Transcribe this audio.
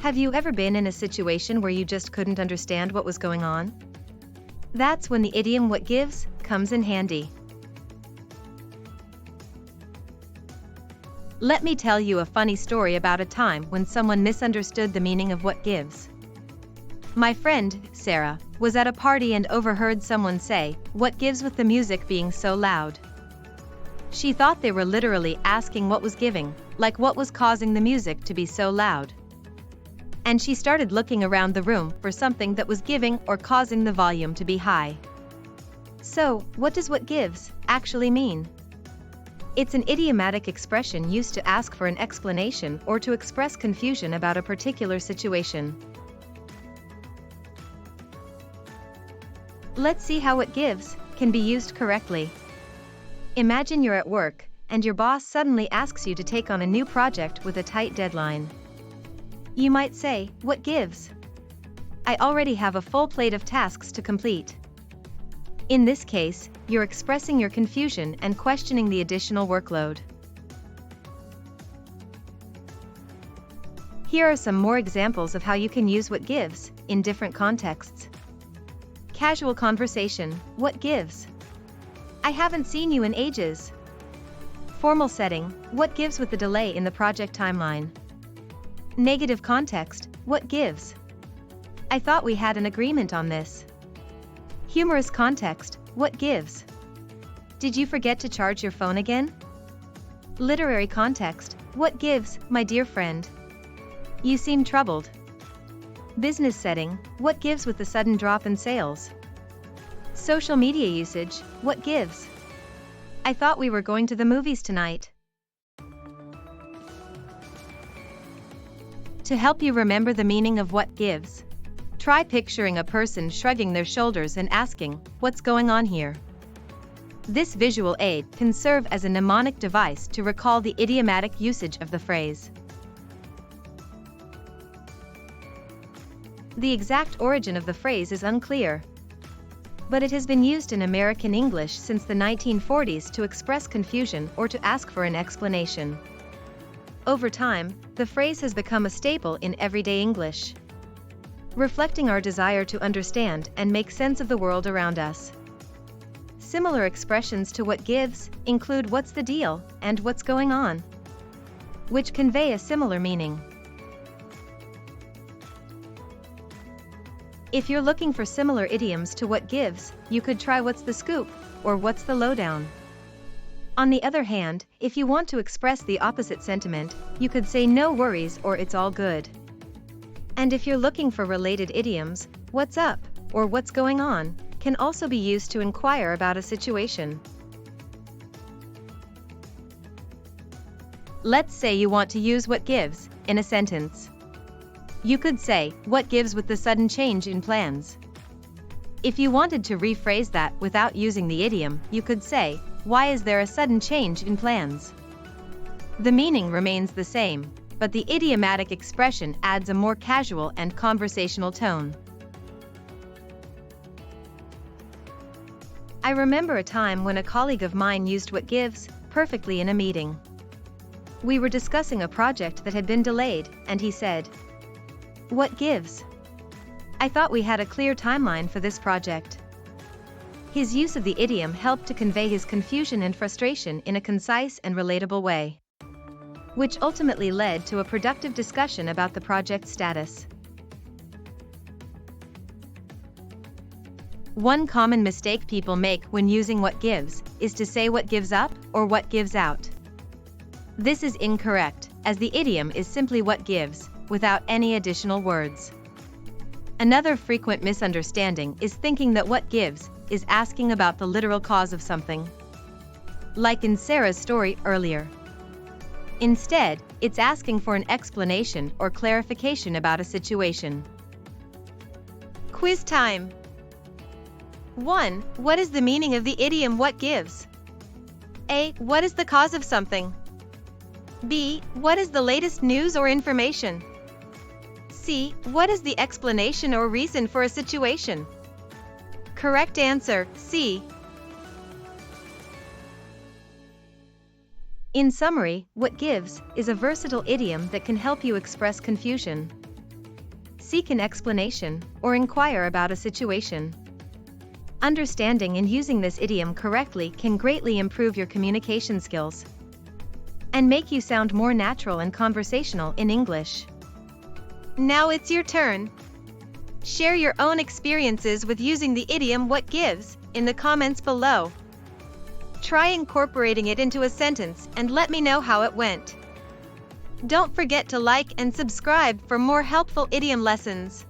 Have you ever been in a situation where you just couldn't understand what was going on? That's when the idiom "what gives" comes in handy. Let me tell you a funny story about a time when someone misunderstood the meaning of "what gives." My friend, Sarah, was at a party and overheard someone say, "What gives with the music being so loud?" She thought they were literally asking what was giving, like what was causing the music to be so loud. And she started looking around the room for something that was giving or causing the volume to be high. So, what does "what gives" actually mean? It's an idiomatic expression used to ask for an explanation or to express confusion about a particular situation. Let's see how "what gives" can be used correctly. Imagine you're at work, and your boss suddenly asks you to take on a new project with a tight deadline. You might say, "What gives? I already have a full plate of tasks to complete." In this case, you're expressing your confusion and questioning the additional workload. Here are some more examples of how you can use "what gives" in different contexts. Casual conversation, "What gives? I haven't seen you in ages." Formal setting, "What gives with the delay in the project timeline?" Negative context, "What gives? I thought we had an agreement on this." Humorous context, "What gives? Did you forget to charge your phone again?" Literary context, "What gives, my dear friend? You seem troubled." Business setting, "What gives with the sudden drop in sales?" Social media usage, "What gives? I thought we were going to the movies tonight." To help you remember the meaning of "what gives," try picturing a person shrugging their shoulders and asking, "What's going on here?" This visual aid can serve as a mnemonic device to recall the idiomatic usage of the phrase. The exact origin of the phrase is unclear, but it has been used in American English since the 1940s to express confusion or to ask for an explanation. Over time, the phrase has become a staple in everyday English, reflecting our desire to understand and make sense of the world around us. Similar expressions to "what gives" include "what's the deal" and "what's going on," which convey a similar meaning. If you're looking for similar idioms to "what gives," you could try "what's the scoop" or "what's the lowdown." On the other hand, if you want to express the opposite sentiment, you could say "no worries" or "it's all good." And if you're looking for related idioms, "what's up" or "what's going on" can also be used to inquire about a situation. Let's say you want to use "what gives" in a sentence. You could say, "What gives with the sudden change in plans?" If you wanted to rephrase that without using the idiom, you could say, "Why is there a sudden change in plans?" The meaning remains the same, but the idiomatic expression adds a more casual and conversational tone. I remember a time when a colleague of mine used "what gives" perfectly in a meeting. We were discussing a project that had been delayed, and he said, "What gives? I thought we had a clear timeline for this project." His use of the idiom helped to convey his confusion and frustration in a concise and relatable way, which ultimately led to a productive discussion about the project status. One common mistake people make when using "what gives" is to say "what gives up" or "what gives out." This is incorrect, as the idiom is simply "what gives," without any additional words. Another frequent misunderstanding is thinking that "what gives" is asking about the literal cause of something, like in Sarah's story earlier. Instead, it's asking for an explanation or clarification about a situation. Quiz time! 1. What is the meaning of the idiom "what gives"? A. What is the cause of something? B. What is the latest news or information? C. What is the explanation or reason for a situation? Correct answer, C. In summary, "what gives" is a versatile idiom that can help you express confusion, seek an explanation, or inquire about a situation. Understanding and using this idiom correctly can greatly improve your communication skills and make you sound more natural and conversational in English. Now it's your turn. Share your own experiences with using the idiom "what gives" in the comments below. Try incorporating it into a sentence and let me know how it went. Don't forget to like and subscribe for more helpful idiom lessons.